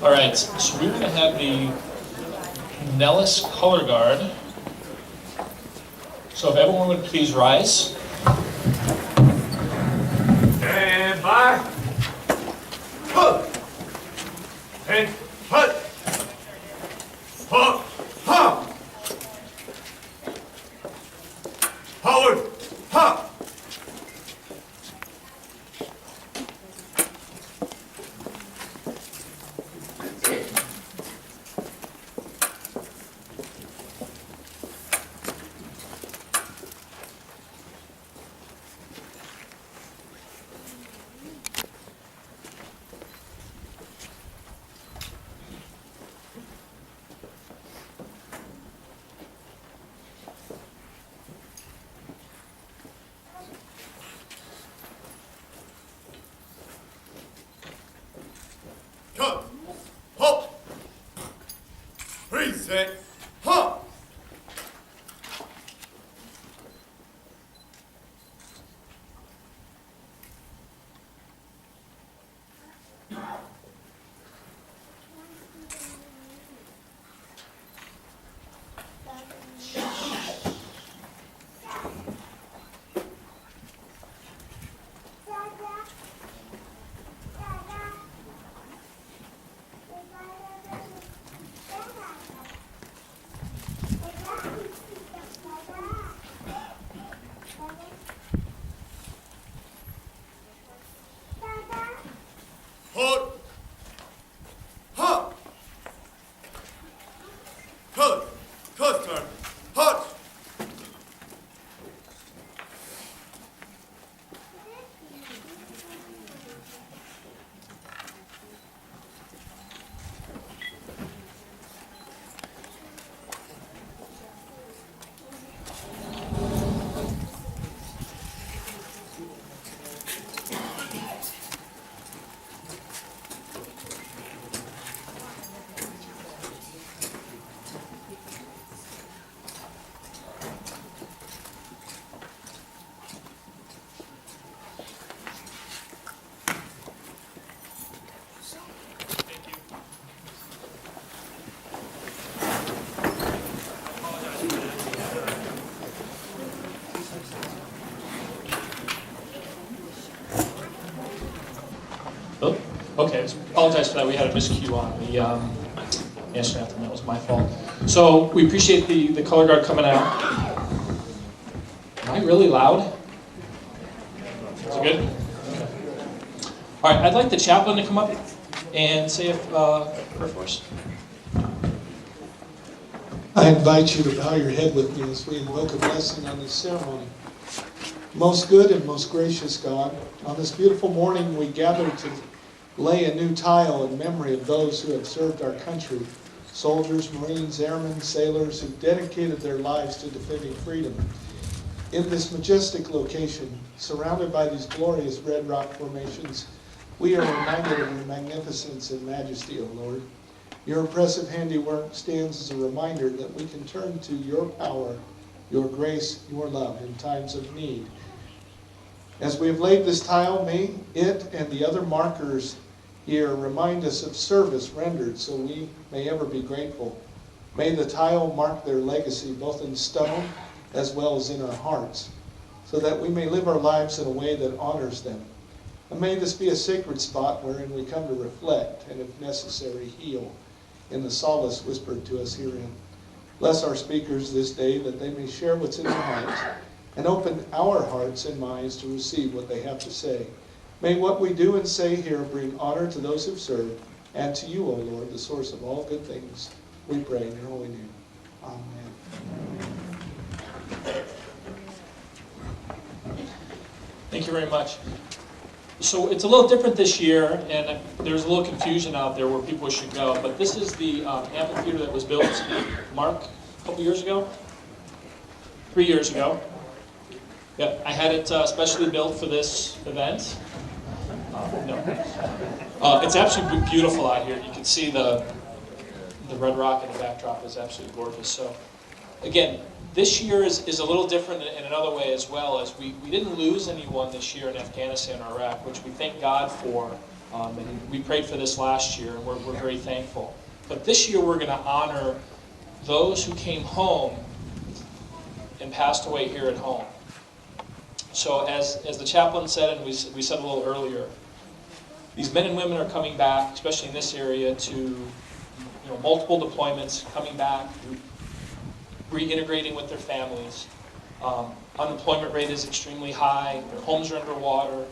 All right, so we're going to have the Nellis Color Guard. So if everyone would please rise. Stand by. Put. And put. Put. Huh. Forward. Huh. Cut. Halt. Reset. Huh. Halt. Huh. Cut. Cut turn. Halt. Oh, okay, apologize for that. We had a miscue on the national anthem. That was my fault. So we appreciate the color guard coming out. Am I really loud? Is it good? Okay. All right, I'd like the chaplain to come up and say a prayer for us. I invite you to bow your head with me as we invoke a blessing on this ceremony. Most good and most gracious God, on this beautiful morning we gather to lay a new tile in memory of those who have served our country, soldiers, Marines, airmen, sailors who dedicated their lives to defending freedom. In this majestic location, surrounded by these glorious red rock formations, we are reminded of your magnificence and majesty, O Lord. Your impressive handiwork stands as a reminder that we can turn to your power, your grace, your love in times of need. As we have laid this tile, may it and the other markers here remind us of service rendered so we may ever be grateful. May the tile mark their legacy both in stone as well as in our hearts, so that we may live our lives in a way that honors them. And may this be a sacred spot wherein we come to reflect and, if necessary, heal in the solace whispered to us herein. Bless our speakers this day that they may share what's in their hearts and open our hearts and minds to receive what they have to say. May what we do and say here bring honor to those who've served and to you, O Lord, the source of all good things. We pray in your holy name. Amen. Thank you very much. So it's a little different this year, and there's a little confusion out there where people should go, but this is the amphitheater that was built, Mark, a couple years ago? 3 years ago. Yeah, I had it specially built for this event. It's absolutely beautiful out here. You can see the red rock in the backdrop is absolutely gorgeous. So again, this year is a little different in another way as well, as we didn't lose anyone this year in Afghanistan or Iraq, which we thank God for. And we prayed for this last year, and we're very thankful. But this year we're going to honor those who came home and passed away here at home. So as the chaplain said, and we said a little earlier, these men and women are coming back, especially in this area, to multiple deployments, coming back, reintegrating with their families. Unemployment rate is extremely high. Their homes are underwater,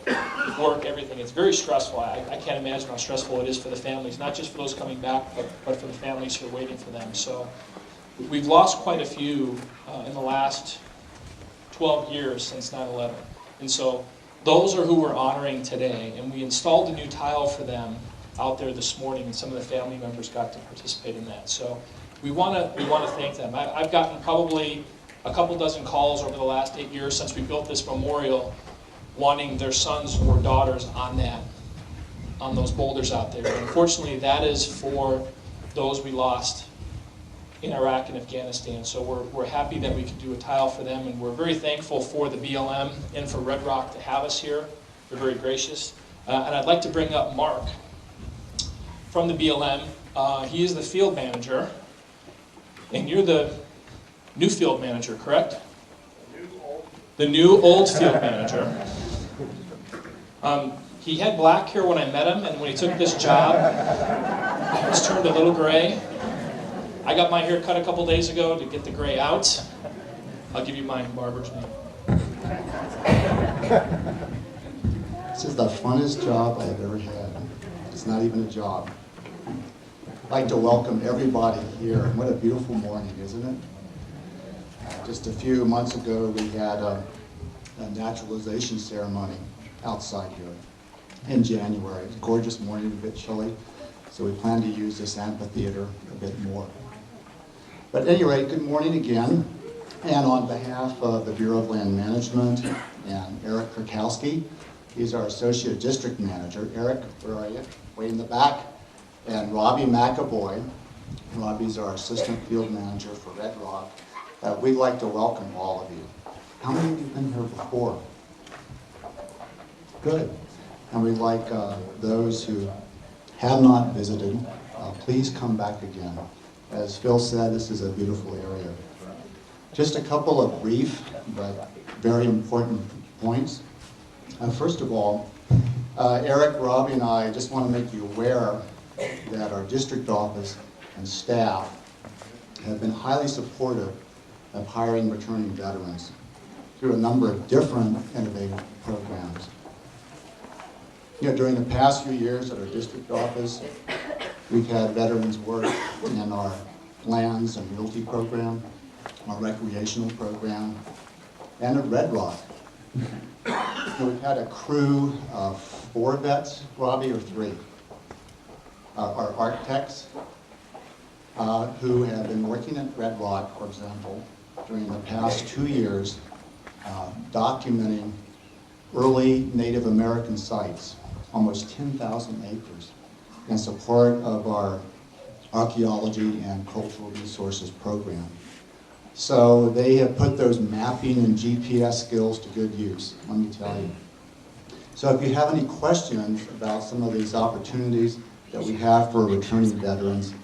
work, everything. It's very stressful. I can't imagine how stressful it is for the families, not just for those coming back, but for the families who are waiting for them. So we've lost quite a few in the last 12 years since 9/11. And so those are who we're honoring today. And we installed a new tile for them out there this morning, and some of the family members got to participate in that. So we want to thank them. I've gotten probably a couple dozen calls over the last 8 years since we built this memorial, wanting their sons or daughters on those boulders out there. And unfortunately, that is for those we lost in Iraq and Afghanistan. So we're happy that we could do a tile for them, and we're very thankful for the BLM and for Red Rock to have us here. They're very gracious. And I'd like to bring up Mark from the BLM. He is the field manager, and you're the new field manager, correct? The new old field manager. He had black hair when I met him, and when he took this job, it's turned a little gray. I got my hair cut a couple days ago to get the gray out. I'll give you my barber's name. This is the funnest job I've ever had. It's not even a job. I'd like to welcome everybody here. What a beautiful morning, isn't it? Just a few months ago, we had a naturalization ceremony outside here in January. It's a gorgeous morning, a bit chilly, so we plan to use this amphitheater a bit more. But at any rate, good morning again. And on behalf of the Bureau of Land Management and Eric Kurkowski, he's our Associate District Manager. Eric, where are you? Way in the back. And Robbie McAvoy. Robbie's our Assistant Field Manager for Red Rock. We'd like to welcome all of you. How many of you have been here before? Good. And we'd like those who have not visited, please come back again. As Phil said, this is a beautiful area. Just a couple of brief but very important points. First of all, Eric, Robbie, and I just want to make you aware that our district office and staff have been highly supportive of hiring returning veterans through a number of different innovative programs. During the past few years at our district office, we've had veterans work in our lands and realty program, our recreational program, and at Red Rock. We've had a crew of 4 vets, Robbie, or 3. Our architects who have been working at Red Rock, for example, during the past 2 years, documenting early Native American sites, almost 10,000 acres, in support of our archaeology and cultural resources program. So they have put those mapping and GPS skills to good use, let me tell you. So if you have any questions about some of these opportunities that we have for returning veterans,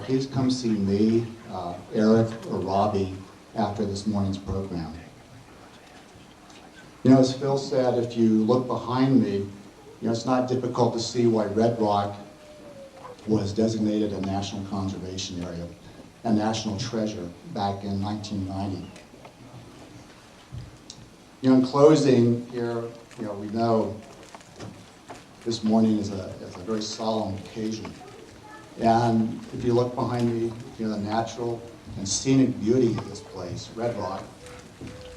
please come see me, Eric, or Robbie after this morning's program. As Phil said, if you look behind me, it's not difficult to see why Red Rock was designated a National Conservation Area, a national treasure back in 1990. In closing here, we know this morning is a very solemn occasion. And if you look behind me, the natural and scenic beauty of this place, Red Rock,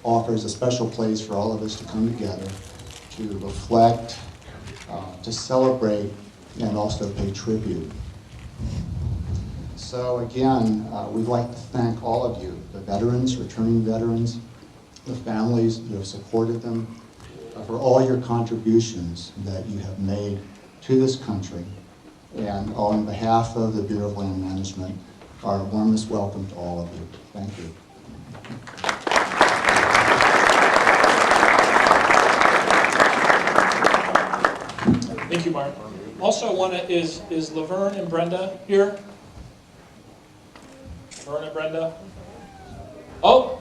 offers a special place for all of us to come together to reflect, to celebrate, and also pay tribute. So again, we'd like to thank all of you, the veterans, returning veterans, the families who have supported them, for all your contributions that you have made to this country. And on behalf of the Bureau of Land Management, our warmest welcome to all of you. Thank you. Thank you, Mark. Also, I want to, is Laverne and Brenda here? Laverne and Brenda? Oh,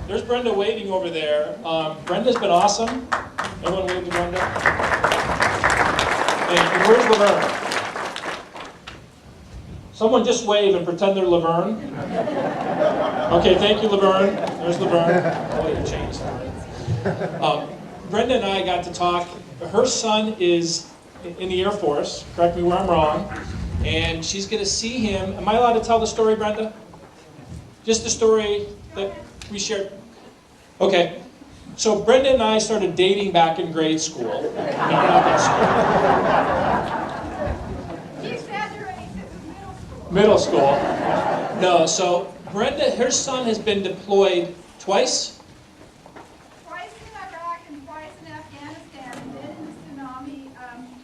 there's Brenda waving over there. Brenda's been awesome. Everyone wave to Brenda. And where's Laverne? Someone just wave and pretend they're Laverne. Okay, thank you, Laverne. There's Laverne. Oh, you changed. Brenda and I got to talk. Her son is in the Air Force. Correct me where I'm wrong. And she's going to see him. Am I allowed to tell the story, Brenda? Just the story that we shared? Okay. So Brenda and I started dating back in grade school. No, not that school. Middle school. No, so Brenda, her son has been deployed twice. Twice in Iraq and twice in Afghanistan, and then in the tsunami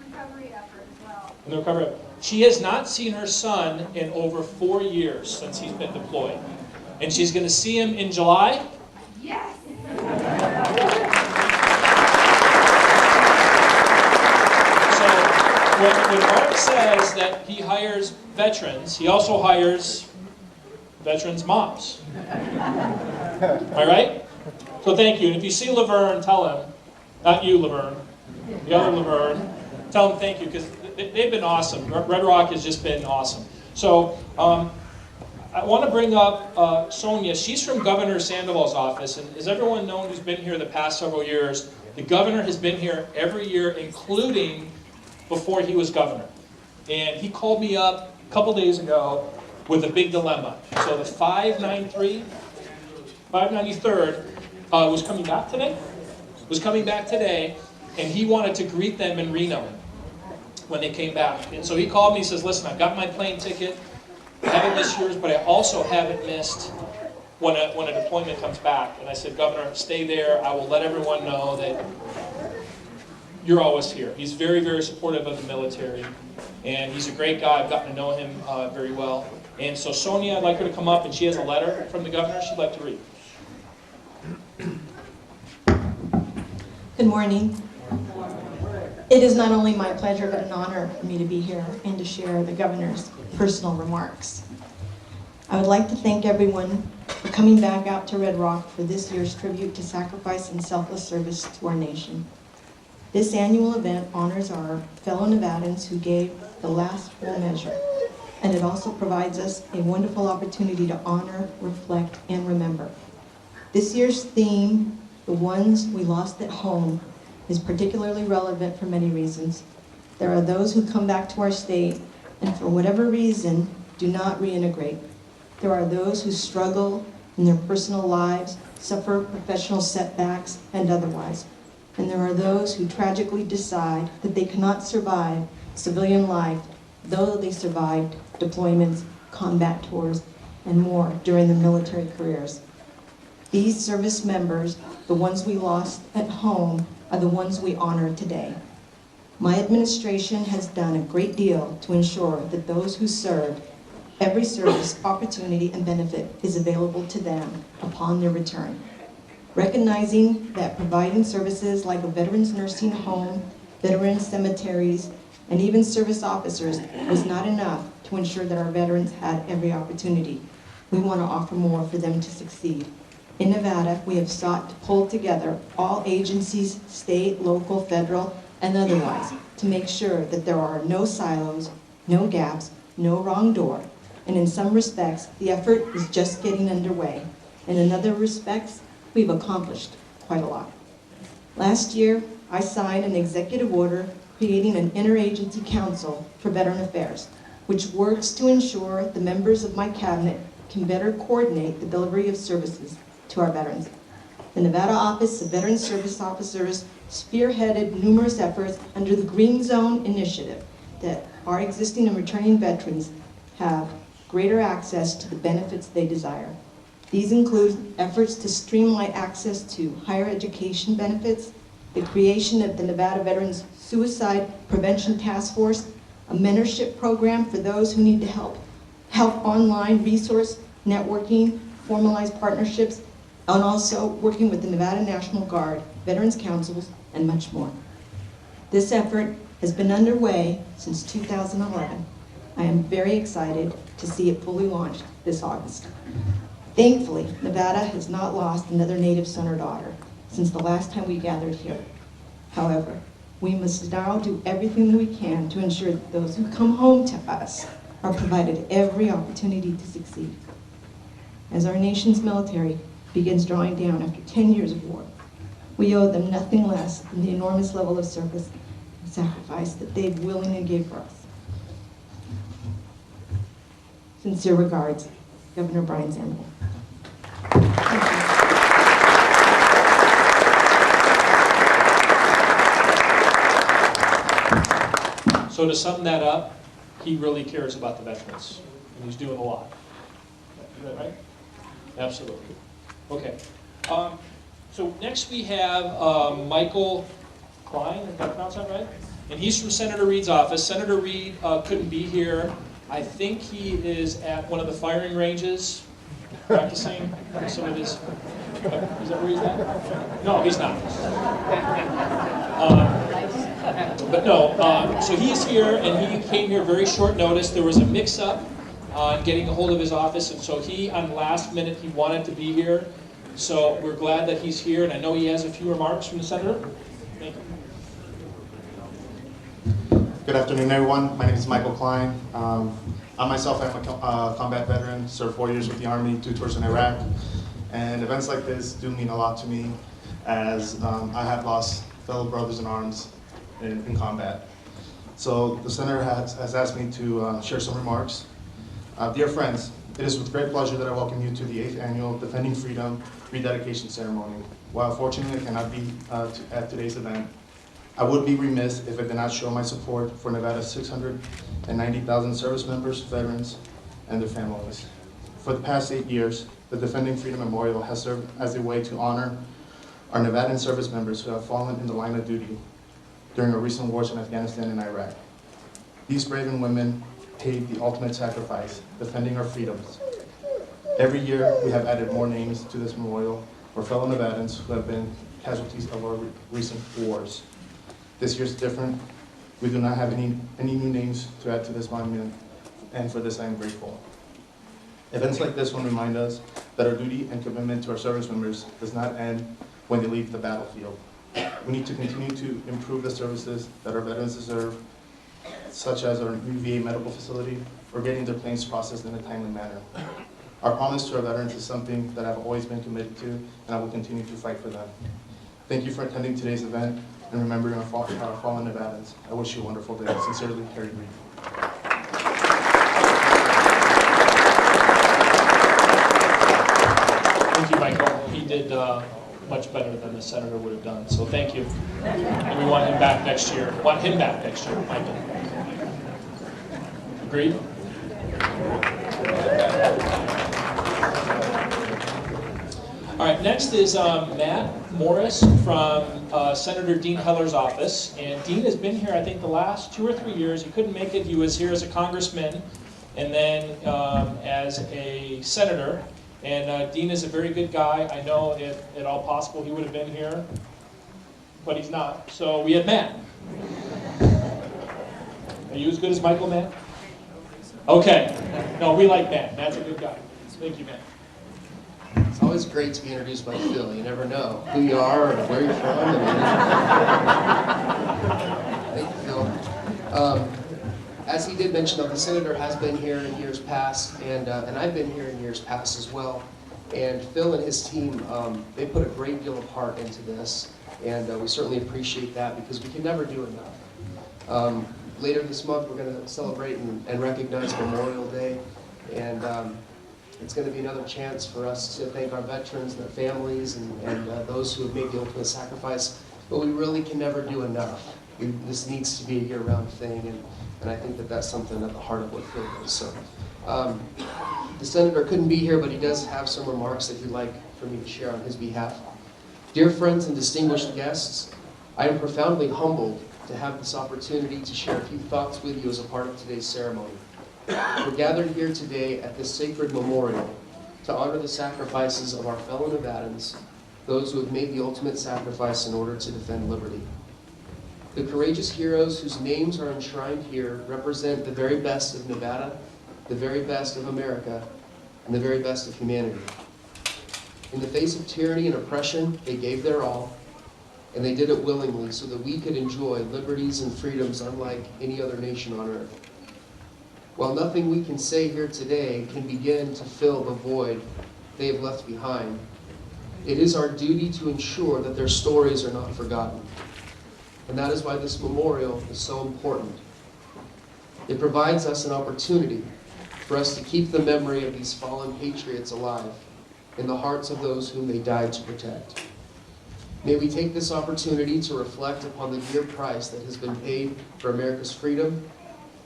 recovery effort as well. In the recovery. She has not seen her son in over 4 years since he's been deployed. And she's going to see him in July. Yes! When Mark says that he hires veterans, he also hires veterans' moms. Am I right? So thank you. And if you see Laverne, tell him, not you, Laverne, the other Laverne, tell him thank you, because they've been awesome. Red Rock has just been awesome. So I want to bring up Sonia. She's from Governor Sandoval's office, and as everyone known who's been here the past several years, the governor has been here every year, including before he was governor. And he called me up a couple days ago with a big dilemma. So the 593rd was coming back today, and he wanted to greet them in Reno when they came back. And so he called me and says, listen, I've got my plane ticket. I haven't missed yours, but I also haven't missed when a deployment comes back. And I said, Governor, stay there. I will let everyone know that you're always here. He's very, very supportive of the military, and he's a great guy. I've gotten to know him very well. And so Sonia, I'd like her to come up, and she has a letter from the governor she'd like to read. Good morning. It is not only my pleasure, but an honor for me to be here and to share the governor's personal remarks. I would like to thank everyone for coming back out to Red Rock for this year's tribute to sacrifice and selfless service to our nation. This annual event honors our fellow Nevadans who gave the last full measure, and it also provides us a wonderful opportunity to honor, reflect, and remember. This year's theme, the ones we lost at home, is particularly relevant for many reasons. There are those who come back to our state and for whatever reason do not reintegrate. There are those who struggle in their personal lives, suffer professional setbacks, and otherwise. And there are those who tragically decide that they cannot survive civilian life, though they survived deployments, combat tours, and more during their military careers. These service members, the ones we lost at home, are the ones we honor today. My administration has done a great deal to ensure that those who served, every service, opportunity, and benefit is available to them upon their return. Recognizing that providing services like a veterans nursing home, veterans cemeteries, and even service officers was not enough to ensure that our veterans had every opportunity. We want to offer more for them to succeed. In Nevada, we have sought to pull together all agencies, state, local, federal, and otherwise, to make sure that there are no silos, no gaps, no wrong door. And in some respects, the effort is just getting underway. And in other respects, we've accomplished quite a lot. Last year, I signed an executive order creating an interagency council for veteran affairs, which works to ensure the members of my cabinet can better coordinate the delivery of services to our veterans. The Nevada Office of Veteran Service Officers spearheaded numerous efforts under the Green Zone initiative that our existing and returning veterans have greater access to the benefits they desire. These include efforts to streamline access to higher education benefits, the creation of the Nevada Veterans Suicide Prevention Task Force, a mentorship program for those who need to help online resource networking, formalized partnerships, and also working with the Nevada National Guard, Veterans Councils, and much more. This effort has been underway since 2011. I am very excited to see it fully launched this August. Thankfully, Nevada has not lost another Native son or daughter since the last time we gathered here. However, we must now do everything that we can to ensure that those who come home to us are provided every opportunity to succeed. As our nation's military begins drawing down after 10 years of war, we owe them nothing less than the enormous level of service and sacrifice that they willingly gave for us. Sincere regards, Governor Brian Sandoval. So to sum that up, he really cares about the veterans, and he's doing a lot. Is that right? Absolutely. Okay. So next we have Michael Klein, if I pronounce that right? And he's from Senator Reed's office. Senator Reed couldn't be here. I think he is at one of the firing ranges practicing some of his... is that where he's at? No, he's not. But no, so he's here, and he came here very short notice. There was a mix-up on getting a hold of his office, and so he, on the last minute, he wanted to be here. So we're glad that he's here, and I know he has a few remarks from the Senator. Thank you. Good afternoon, everyone. My name is Michael Klein. I myself am a combat veteran, served 4 years with the Army, 2 tours in Iraq. And events like this do mean a lot to me, as I have lost fellow brothers in arms in combat. So the Senator has asked me to share some remarks. Dear friends, it is with great pleasure that I welcome you to the 8th Annual Defending Freedom Rededication Ceremony. While fortunately I cannot be at today's event, I would be remiss if I did not show my support for Nevada's 690,000 service members, veterans, and their families. For the past 8 years, the Defending Freedom Memorial has served as a way to honor our Nevadan service members who have fallen in the line of duty during our recent wars in Afghanistan and Iraq. These brave women paid the ultimate sacrifice, defending our freedoms. Every year, we have added more names to this memorial for fellow Nevadans who have been casualties of our recent wars. This year's different. We do not have any new names to add to this monument, and for this I am grateful. Events like this one remind us that our duty and commitment to our service members does not end when they leave the battlefield. We need to continue to improve the services that our veterans deserve, such as our new VA medical facility, or getting their claims processed in a timely manner. Our promise to our veterans is something that I've always been committed to, and I will continue to fight for them. Thank you for attending today's event and remembering our fallen Nevadans. I wish you a wonderful day. Sincerely, Terry Reed. Thank you, Michael. He did much better than the Senator would have done, so thank you. And we want him back next year. Want him back next year, Michael. Agreed? All right, next is Matt Morris from Senator Dean Heller's office. And Dean has been here, I think, the last 2 or 3 years. He couldn't make it. He was here as a congressman and then as a senator. And Dean is a very good guy. I know if at all possible he would have been here, but he's not. So we had Matt. Are you as good as Michael, Matt? Okay. No, we like Matt. Matt's a good guy. Thank you, Matt. It's always great to be introduced by Phil. You never know who you are or where you're from. Thank you, Phil. As he did mention, though, the Senator has been here in years past, and I've been here in years past as well. And Phil and his team, they put a great deal of heart into this, and we certainly appreciate that because we can never do enough. Later this month, we're going to celebrate and recognize Memorial Day, and it's going to be another chance for us to thank our veterans, their families, and those who have made the ultimate sacrifice. But we really can never do enough. This needs to be a year-round thing, and I think that that's something at the heart of what Phil is. So, the Senator couldn't be here, but he does have some remarks that he'd like for me to share on his behalf. Dear friends and distinguished guests, I am profoundly humbled to have this opportunity to share a few thoughts with you as a part of today's ceremony. We're gathered here today at this sacred memorial to honor the sacrifices of our fellow Nevadans, those who have made the ultimate sacrifice in order to defend liberty. The courageous heroes whose names are enshrined here represent the very best of Nevada, the very best of America, and the very best of humanity. In the face of tyranny and oppression, they gave their all, and they did it willingly so that we could enjoy liberties and freedoms unlike any other nation on earth. While nothing we can say here today can begin to fill the void they have left behind, it is our duty to ensure that their stories are not forgotten. And that is why this memorial is so important. It provides us an opportunity for us to keep the memory of these fallen patriots alive in the hearts of those whom they died to protect. May we take this opportunity to reflect upon the dear price that has been paid for America's freedom,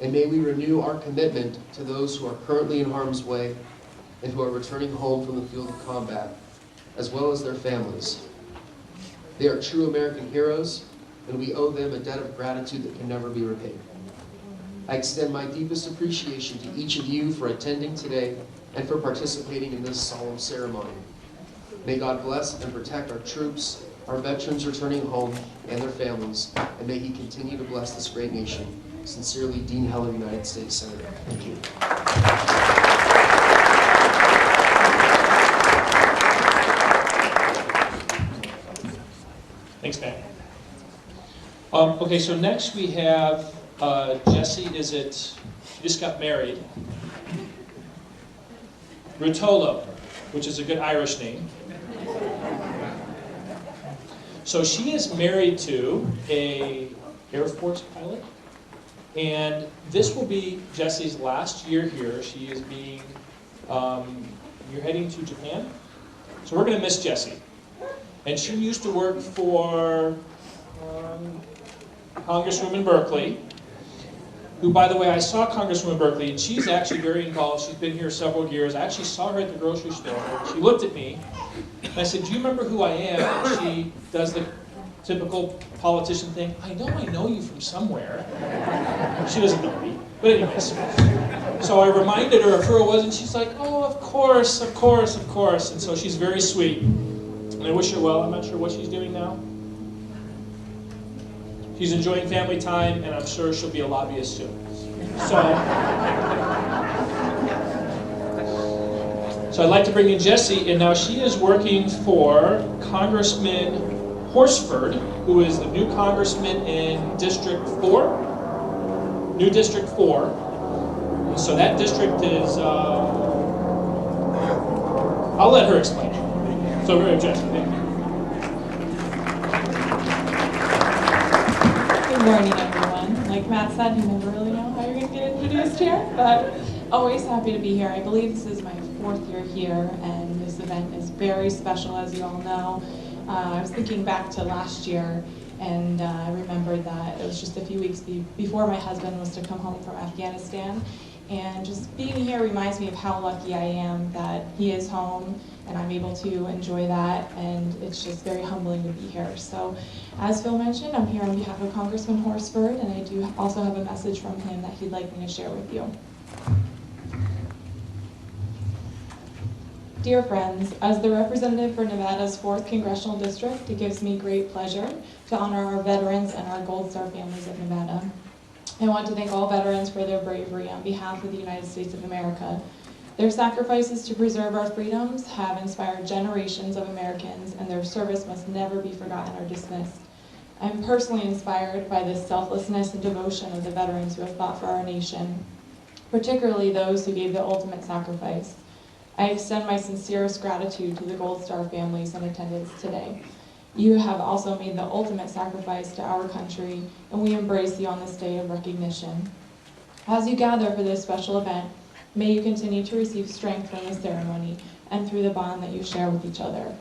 and may we renew our commitment to those who are currently in harm's way and who are returning home from the field of combat, as well as their families. They are true American heroes, and we owe them a debt of gratitude that can never be repaid. I extend my deepest appreciation to each of you for attending today and for participating in this solemn ceremony. May God bless and protect our troops, our veterans returning home, and their families, and may He continue to bless this great nation. Sincerely, Dean Heller, United States Senator. Thank you. Thanks, Matt. Okay, so next we have Jesse, she just got married. Rutolo, which is a good Irish name. So she is married to an Air Force pilot, and this will be Jesse's last year here. She is you're heading to Japan? So we're going to miss Jessie. And she used to work for Congresswoman Berkeley, who, by the way, I saw Congresswoman Berkeley, and she's actually very involved. She's been here several years. I actually saw her at the grocery store. She looked at me, and I said, "Do you remember who I am?" And she does the typical politician thing. I know you from somewhere. She doesn't know me. But anyways, so I reminded her of who it was, and she's like, "Oh, of course, of course, of course." And so she's very sweet. And I wish her well. I'm not sure what she's doing now. She's enjoying family time, and I'm sure she'll be a lobbyist soon. So I'd like to bring in Jessie, and now she is working for Congressman Horsford, who is the new congressman in District 4, new District 4. And so that district is, I'll let her explain. So we're Jessie, thank you. Good morning, everyone. Like Matt said, you never really know how you're going to get introduced here, but always happy to be here. I believe this is my 4th year here, and this event is very special, as you all know. I was thinking back to last year, and I remembered that it was just a few weeks before my husband was to come home from Afghanistan. And just being here reminds me of how lucky I am that he is home and I'm able to enjoy that, and it's just very humbling to be here. So, as Phil mentioned, I'm here on behalf of Congressman Horsford, and I do also have a message from him that he'd like me to share with you. Dear friends, as the representative for Nevada's 4th Congressional District, it gives me great pleasure to honor our veterans and our Gold Star families of Nevada. I want to thank all veterans for their bravery on behalf of the United States of America. Their sacrifices to preserve our freedoms have inspired generations of Americans, and their service must never be forgotten or dismissed. I am personally inspired by the selflessness and devotion of the veterans who have fought for our nation, particularly those who gave the ultimate sacrifice. I extend my sincerest gratitude to the Gold Star families in attendance today. You have also made the ultimate sacrifice to our country, and we embrace you on this day of recognition. As you gather for this special event, may you continue to receive strength from the ceremony and through the bond that you share with each other.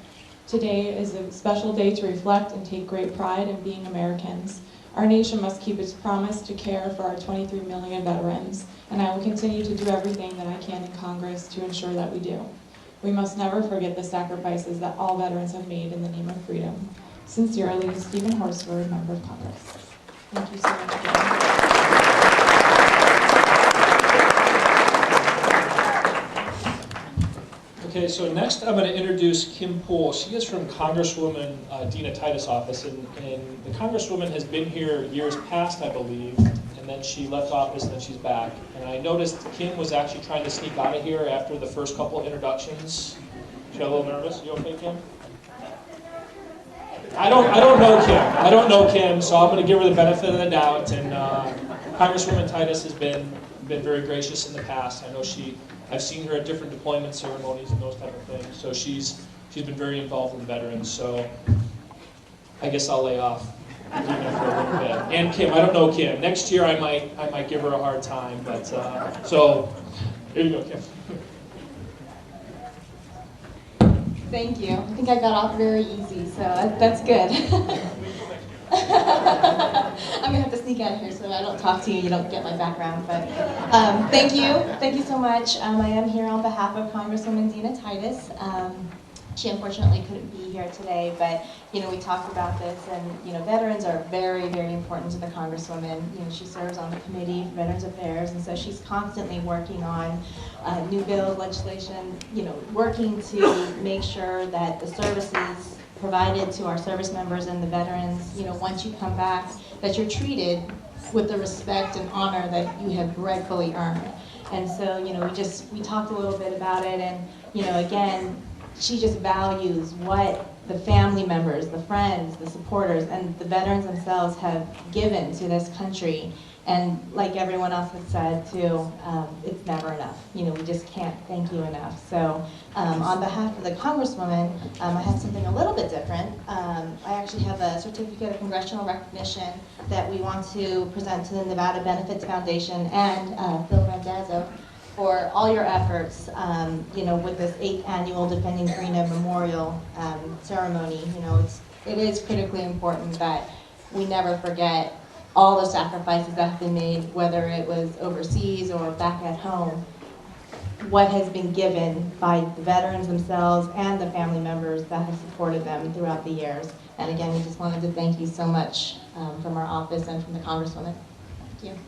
Today is a special day to reflect and take great pride in being Americans. Our nation must keep its promise to care for our 23 million veterans, and I will continue to do everything that I can in Congress to ensure that we do. We must never forget the sacrifices that all veterans have made in the name of freedom. Sincerely, Stephen Horsford, Member of Congress. Thank you so much again. Okay, so next I'm going to introduce Kim Poole. She is from Congresswoman Dina Titus' office, and the Congresswoman has been here years past, I believe, and then she left office and then she's back. And I noticed Kim was actually trying to sneak out of here after the first couple introductions. She got a little nervous. You okay, Kim? I don't know Kim. I don't know Kim, so I'm going to give her the benefit of the doubt. And Congresswoman Titus has been very gracious in the past. I know I've seen her at different deployment ceremonies and those type of things. So she's been very involved in veterans. So I guess I'll lay off Dina for a little bit. And Kim, I don't know Kim. Next year I might give her a hard time. But so here you go, Kim. Thank you. I think I got off very easy, so that's good. I'm gonna have to sneak out of here so I don't talk to you. You don't get my background, but thank you so much. I am here on behalf of Congresswoman Dina Titus. She unfortunately couldn't be here today, but we talked about this, and veterans are very, very important to the Congresswoman. She serves on the Committee for Veterans Affairs, and so she's constantly working on new bills, legislation, working to make sure that the services provided to our service members and the veterans, once you come back, that you're treated with the respect and honor that you have rightfully earned. And so, we talked a little bit about it, and again, she just values what the family members, the friends, the supporters, and the veterans themselves have given to this country. And like everyone else has said too, it's never enough. We just can't thank you enough. So on behalf of the Congresswoman, I have something a little bit different. I actually have a certificate of congressional recognition that we want to present to the Nevada Benefits Foundation and Phil Randazzo for all your efforts, with this 8th annual Defending Freedom Memorial ceremony. It is critically important that we never forget all the sacrifices that have been made, whether it was overseas or back at home, what has been given by the veterans themselves and the family members that have supported them throughout the years. And again, we just wanted to thank you so much from our office and from the Congresswoman. Thank you.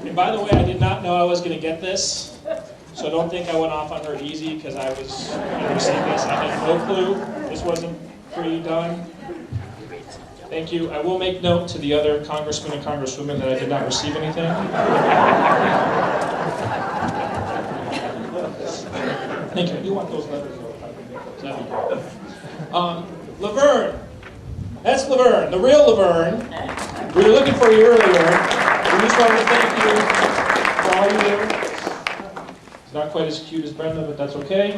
And by the way, I did not know I was going to get this, so don't think I went off on her easy because I was going to receive this. I had no clue. This wasn't pre-done. Thank you. I will make note to the other congressmen and congresswomen that I did not receive anything. Thank you. You want those letters, though? That'd be great. Laverne. That's Laverne, the real Laverne. We were looking for you earlier. We just wanted to thank you for all you do. It's not quite as cute as Brenda, but that's okay.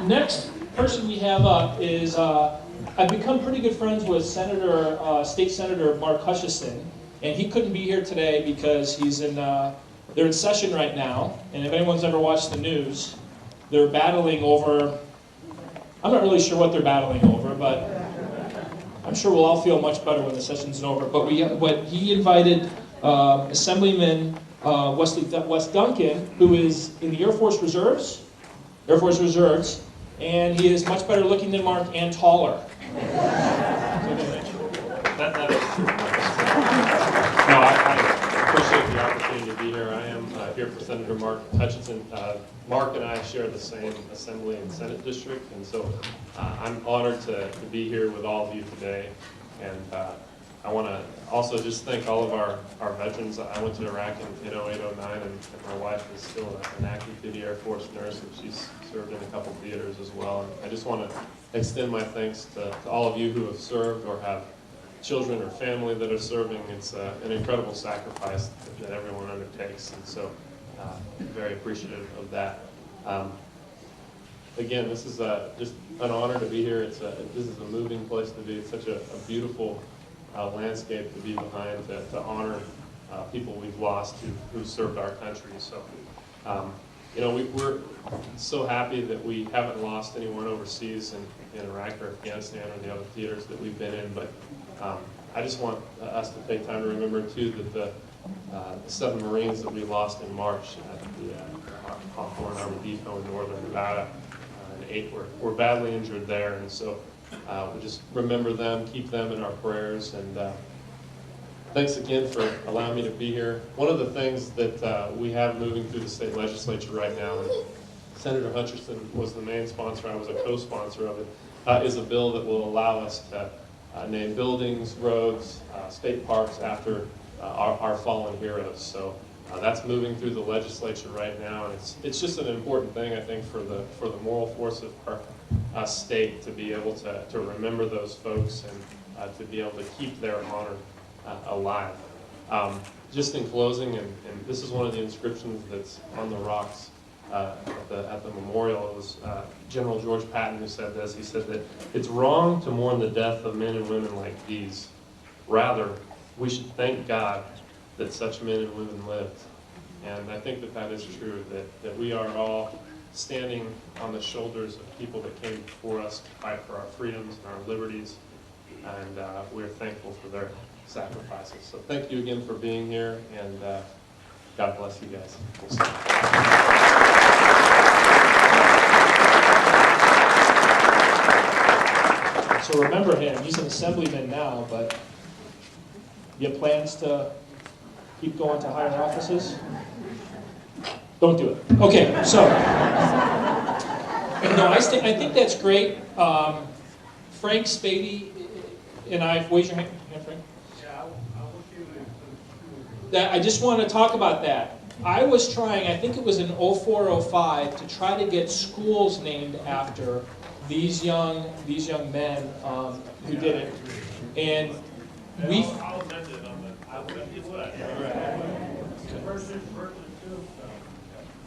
Next person we have up is, I've become pretty good friends with State Senator Mark Hutchison, and he couldn't be here today because they're in session right now, and if anyone's ever watched the news, they're battling over, I'm not really sure what they're battling over, but I'm sure we'll all feel much better when the session's over. But he invited Assemblyman Wes Duncan, who is in the Air Force Reserves, and he is much better looking than Mark and taller. I appreciate the opportunity to be here. I am here for Senator Mark Hutchison. Mark and I share the same Assembly and Senate district, and so I'm honored to be here with all of you today. And I want to also just thank all of our veterans. I went to Iraq in 08, 09, and my wife is still an active duty Air Force nurse, and she's served in a couple theaters as well. And I just want to extend my thanks to all of you who have served or have children or family that are serving. It's an incredible sacrifice that everyone undertakes, and so very appreciative of that. Again, this is just an honor to be here. This is a moving place to be. It's such a beautiful landscape to be behind, to honor people we've lost who served our country. So, we're so happy that we haven't lost anyone overseas in Iraq or Afghanistan or the other theaters that we've been in, but I just want us to take time to remember, too, that the 7 Marines that we lost in March at the Hawthorne Army Depot in northern Nevada, 8 were badly injured there, and so we just remember them, keep them in our prayers, and thanks again for allowing me to be here. One of the things that we have moving through the state legislature right now, and Senator Hutcherson was the main sponsor, I was a co-sponsor of it, is a bill that will allow us to name buildings, roads, state parks after our fallen heroes. So that's moving through the legislature right now, and it's just an important thing, I think, for the moral force of our state to be able to remember those folks and to be able to keep their honor alive. Just in closing, and this is one of the inscriptions that's on the rocks at the memorial. It was General George Patton who said this. He said that it's wrong to mourn the death of men and women like these. Rather, we should thank God that such men and women lived. And I think that is true, that we are all standing on the shoulders of people that came before us to fight for our freedoms and our liberties, and we're thankful for their sacrifices. So thank you again for being here, and God bless you guys. We'll see you. So remember him, he's an assemblyman now, but you have plans to keep going to higher offices? Don't do it. Okay, so, no, I think that's great. Frank Spady and I, raise your hand, Frank. That, I just want to talk about that. I was trying, I think it was in 04-05, to try to get schools named after these young men who did it, and we.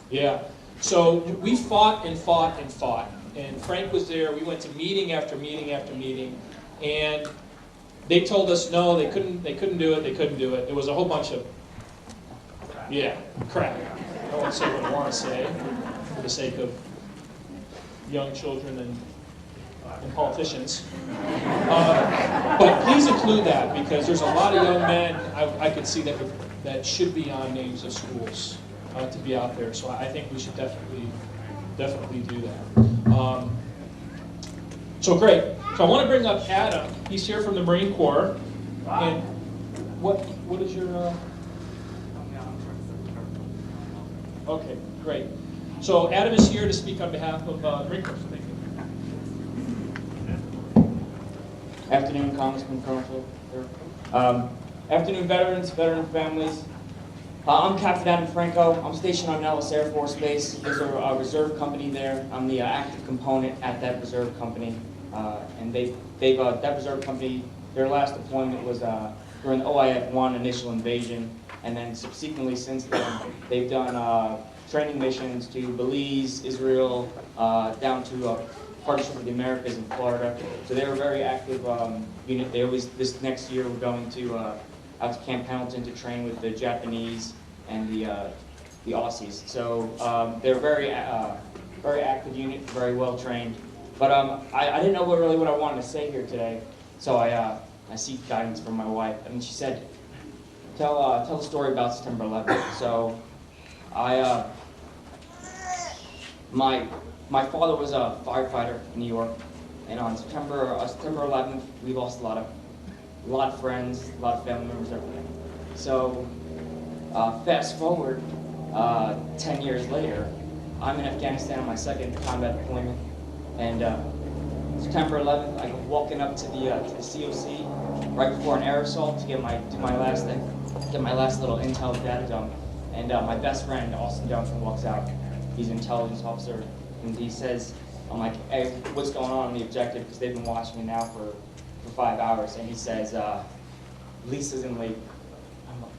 Yeah. So we fought and fought and fought, and Frank was there. We went to meeting after meeting after meeting, and they told us no, they couldn't do it. They couldn't do it. It was a whole bunch of crap. I won't say what I want to say for the sake of young children and politicians. But please include that, because there's a lot of young men I could see that should be on names of schools to be out there. So I think we should definitely do that. So great. So I want to bring up Adam. He's here from the Marine Corps. And what is your? Okay, great. So Adam is here to speak on behalf of Marine Corps. Thank you. Afternoon, Congressman Colonel. Afternoon, veterans, veteran families. I'm Captain Adam Franco. I'm stationed on Nellis Air Force Base. There's a reserve company there. I'm the active component at that reserve company. And that reserve company, their last deployment was during the OIF-1 initial invasion. And then subsequently since then, they've done training missions to Belize, Israel, down to Partnership of the Americas in Florida. So they're a very active unit. This next year we're going to out to Camp Pendleton to train with the Japanese and the Aussies. So they're a very active unit, very well trained. But I didn't know what I wanted to say here today. So I seek guidance from my wife, and she said, tell the story about September 11th. So my father was a firefighter in New York, and on September 11th, we lost a lot of friends, a lot of family members, everything. So fast forward 10 years later, I'm in Afghanistan on my second combat deployment, and September 11th, I'm walking up to the COC right before an air assault to get my last little intel data dump, and my best friend Austin Johnson walks out. He's an intelligence officer. And he says, I'm like, hey, what's going on the objective? Because they've been watching me now for 5 hours. And he says, Lisa's in labor. I'm like,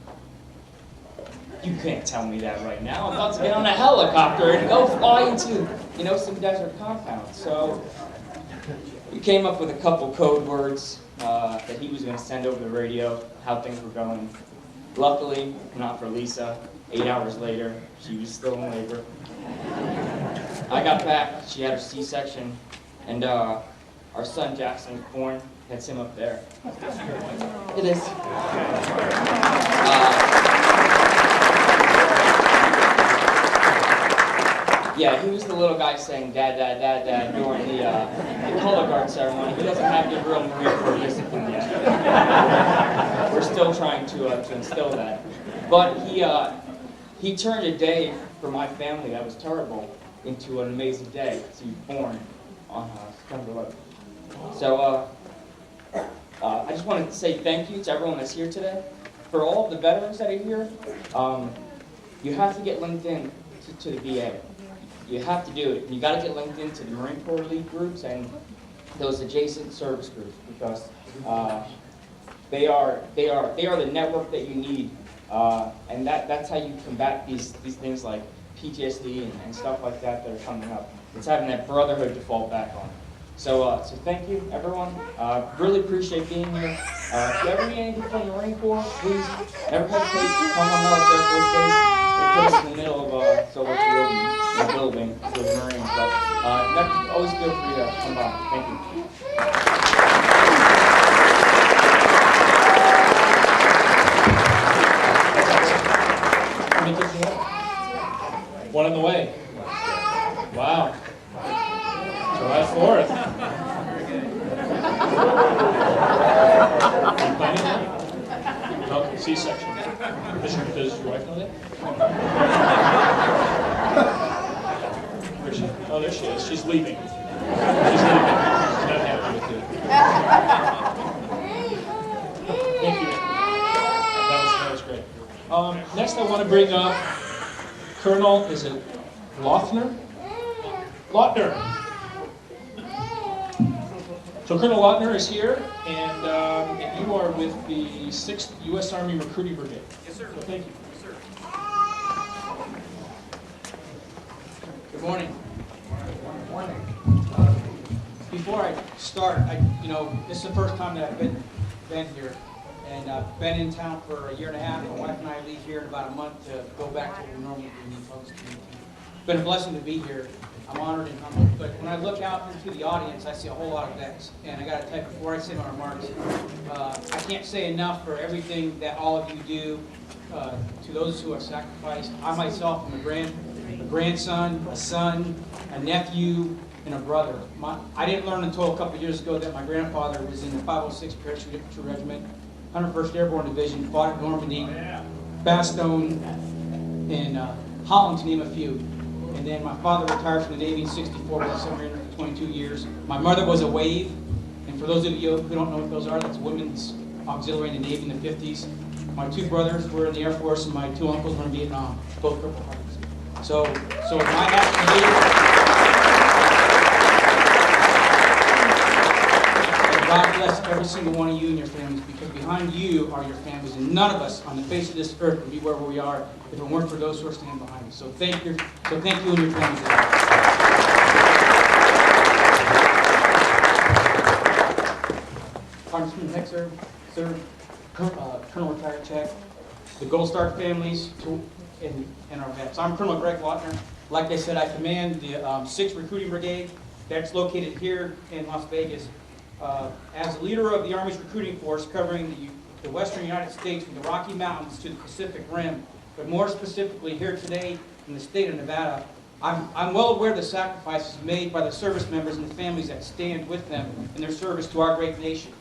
you can't tell me that right now. I'm about to get on a helicopter and go fly into, some desert compound. So we came up with a couple code words that he was going to send over the radio, how things were going. Luckily, not for Lisa, 8 hours later, she was still in labor. I got back, she had her C-section, and our son Jackson was born. That's him up there. It is. Yeah, he was the little guy saying "dad, dad, dad, dad" during the color guard ceremony. He doesn't have the real Marine Corps discipline yet. We're still trying to instill that. But he turned a day for my family that was terrible into an amazing day. So he was born on September 11th. So I just wanted to say thank you to everyone that's here today. For all of the veterans that are here, you have to get linked in to the VA. You have to do it. You got to get linked into the Marine Corps Elite groups and those adjacent service groups because they are the network that you need, and that's how you combat these things like PTSD and stuff like that are coming up. It's having that brotherhood to fall back on. So thank you, everyone. Really appreciate being here. If you ever need anything from the Marine Corps, please never hesitate to come on Nellis Air Force Base. They put us in the middle of Solo Field and the building with Marines, but always feel free to come by. Thank you. How many kids do you have? One on the way. Wow. July 4th. Are you planning that? No, C-section. Does your wife know that? Where's she? Oh, there she is. She's leaving. She's leaving. She's not happy with you. Thank you. That was great. Next, I want to bring up Colonel, is it Lochner? Lautner. So Colonel Lautner is here, and you are with the 6th U.S. Army Recruiting Brigade. Yes, sir. So thank you. Yes, sir. Good morning. Good morning. Before I start, this is the first time that I've been here, and I've been in town for a year and a half. My wife and I leave here in about a month to go back to what we normally do. It's been a blessing to be here. I'm honored and humbled. But when I look out into the audience, I see a whole lot of vets. And I got to tell you, before I say my remarks, I can't say enough for everything that all of you do to those who have sacrificed. I myself am a grandson, a son, a nephew, and a brother. I didn't learn until a couple years ago that my grandfather was in the 506 Parachute Infantry Regiment, 101st Airborne Division, fought at Normandy, Bastogne, and Holland, to name a few. And then my father retired from the Navy in '64, was a submariner for 22 years. My mother was a WAVE, and for those of you who don't know what those are, that's Women's Auxiliary in the Navy in the 50s. My two brothers were in the Air Force, and my two uncles were in Vietnam, both Purple Hearts. So my hat to you. And God bless every single one of you and your families, because behind you are your families, and none of us on the face of this earth would be where we are if it weren't for those who are standing behind us. So thank you and your families. Congressman Hexer, sir, Colonel Retired Check, the Gold Star families, and our vets. I'm Colonel Greg Lautner. Like I said, I command the 6th Recruiting Brigade that's located here in Las Vegas. As leader of the Army's recruiting force covering the western United States from the Rocky Mountains to the Pacific Rim, but more specifically here today in the state of Nevada, I'm well aware of the sacrifices made by the service members and the families that stand with them in their service to our great nation.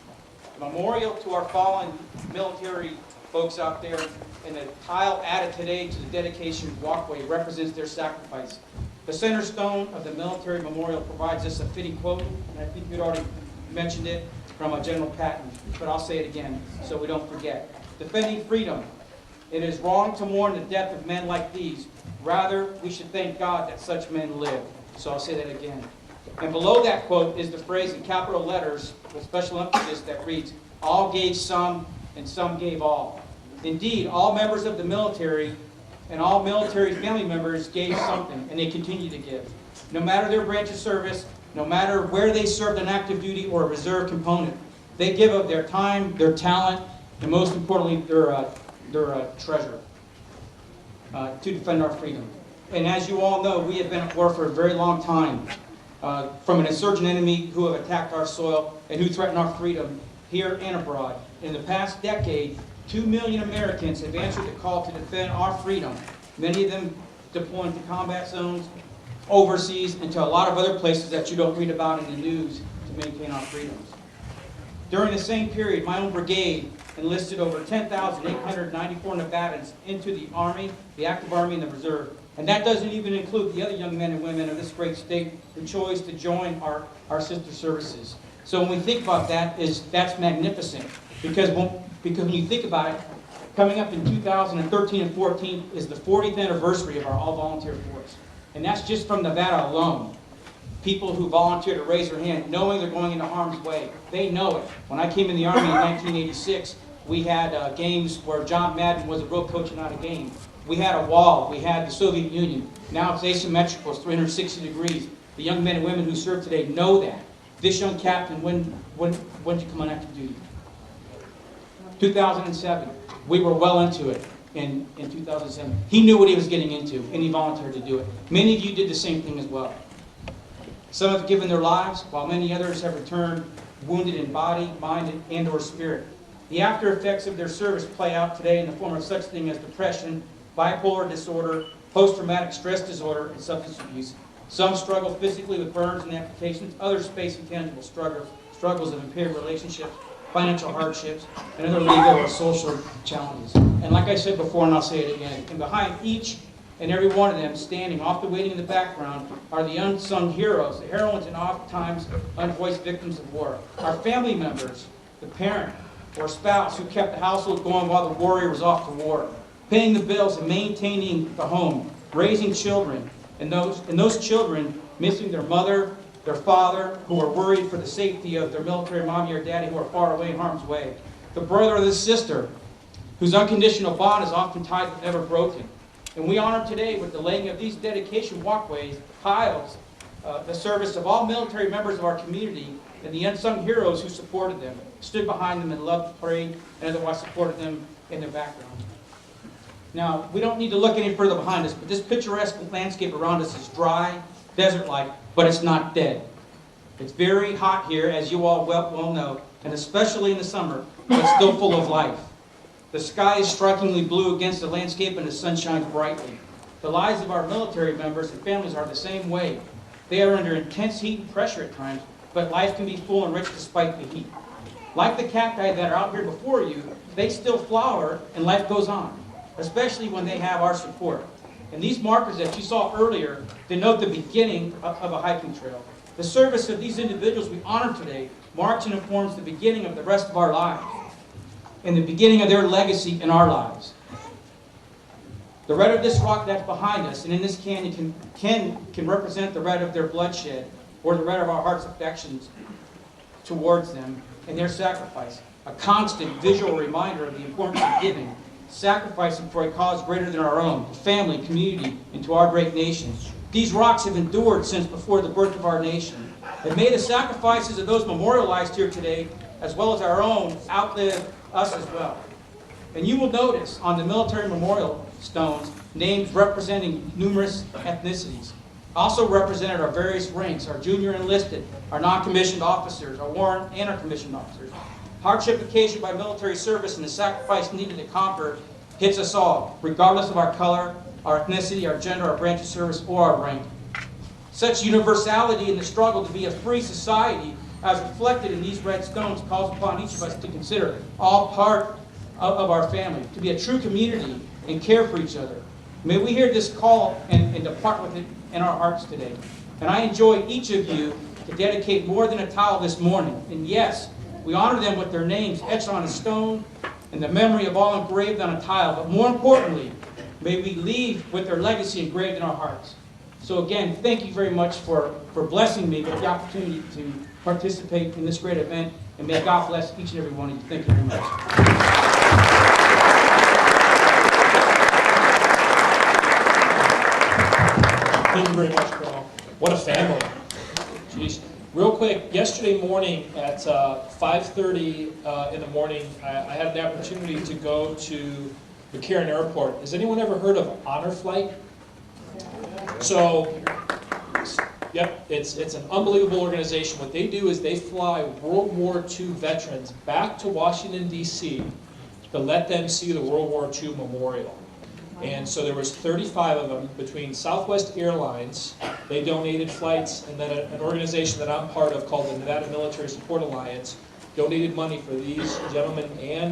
A memorial to our fallen military folks out there, and the tile added today to the dedication walkway represents their sacrifice. The center stone of the military memorial provides us a fitting quote, and I think you'd already mentioned it, from General Patton, but I'll say it again so we don't forget. Defending freedom. It is wrong to mourn the death of men like these. Rather, we should thank God that such men live. So I'll say that again. And below that quote is the phrase in capital letters with special emphasis that reads, "All gave some, and some gave all." Indeed, all members of the military and all military family members gave something, and they continue to give. No matter their branch of service, no matter where they served an active duty or a reserve component, they give of their time, their talent, and most importantly, their treasure to defend our freedom. And as you all know, we have been at war for a very long time from an insurgent enemy who have attacked our soil and who threaten our freedom here and abroad. In the past decade, 2 million Americans have answered the call to defend our freedom, many of them deploying to combat zones, overseas, and to a lot of other places that you don't read about in the news to maintain our freedoms. During the same period, my own brigade enlisted over 10,894 Nevadans into the Army, the active Army, and the Reserve. And that doesn't even include the other young men and women of this great state who chose to join our sister services. So when we think about that, that's magnificent. Because when you think about it, coming up in 2013 and 14 is the 40th anniversary of our all-volunteer force. And that's just from Nevada alone. People who volunteer to raise their hand, knowing they're going into harm's way. They know it. When I came in the Army in 1986, we had games where John Madden was a real coach and not a game. We had a wall. We had the Soviet Union. Now it's asymmetrical. It's 360 degrees. The young men and women who serve today know that. This young captain, when did you come on active duty? 2007. We were well into it in 2007. He knew what he was getting into, and he volunteered to do it. Many of you did the same thing as well. Some have given their lives, while many others have returned wounded in body, mind, and or spirit. The after effects of their service play out today in the form of such things as depression, bipolar disorder, post-traumatic stress disorder, and substance abuse. Some struggle physically with burns and amputations. Others face intangible struggles of impaired relationships, financial hardships, and other legal or social challenges. And like I said before, and I'll say it again, and behind each and every one of them, standing off the waiting in the background, are the unsung heroes, the heroines and oftentimes unvoiced victims of war. Our family members, the parent or spouse who kept the household going while the warrior was off to war, paying the bills and maintaining the home, raising children, and those children missing their mother, their father, who are worried for the safety of their military mommy or daddy who are far away in harm's way, the brother or the sister whose unconditional bond is often tied but never broken. And we honor today with the laying of these dedication walkways, tiles, the service of all military members of our community and the unsung heroes who supported them, stood behind them and loved, prayed, and otherwise supported them in their background. Now, we don't need to look any further behind us, but this picturesque landscape around us is dry, desert-like, but it's not dead. It's very hot here, as you all well know, and especially in the summer, but it's still full of life. The sky is strikingly blue against the landscape and the sun shines brightly. The lives of our military members and families are the same way. They are under intense heat and pressure at times, but life can be full and rich despite the heat. Like the cacti that are out here before you, they still flower and life goes on, especially when they have our support. And these markers that you saw earlier denote the beginning of a hiking trail. The service of these individuals we honor today marks and informs the beginning of the rest of our lives and the beginning of their legacy in our lives. The red of this rock that's behind us and in this canyon can represent the red of their bloodshed or the red of our heart's affections towards them and their sacrifice, a constant visual reminder of the importance of giving, sacrificing for a cause greater than our own, to family, community, and to our great nation. These rocks have endured since before the birth of our nation. And may the sacrifices of those memorialized here today, as well as our own, outlive us as well. And you will notice on the military memorial stones names representing numerous ethnicities. Also represented are various ranks, our junior enlisted, our non-commissioned officers, our warrant and our commissioned officers. Hardship occasioned by military service and the sacrifice needed to conquer hits us all, regardless of our color, our ethnicity, our gender, our branch of service, or our rank. Such universality in the struggle to be a free society, as reflected in these red stones, calls upon each of us to consider all part of our family, to be a true community and care for each other. May we hear this call and depart with it in our hearts today. And I enjoy each of you to dedicate more than a tile this morning. And yes, we honor them with their names etched on a stone and the memory of all engraved on a tile. But more importantly, may we leave with their legacy engraved in our hearts. So again, thank you very much for blessing me with the opportunity to participate in this great event. And may God bless each and every one of you. Thank you very much. Thank you very much, Carl. What a family. Jeez. Real quick, yesterday morning at 5:30 in the morning, I had the opportunity to go to McCarran Airport. Has anyone ever heard of Honor Flight? So, yep, it's an unbelievable organization. What they do is they fly World War II veterans back to Washington, D.C. to let them see the World War II memorial. And so there was 35 of them between Southwest Airlines, they donated flights, and then an organization that I'm part of called the Nevada Military Support Alliance donated money for these gentlemen and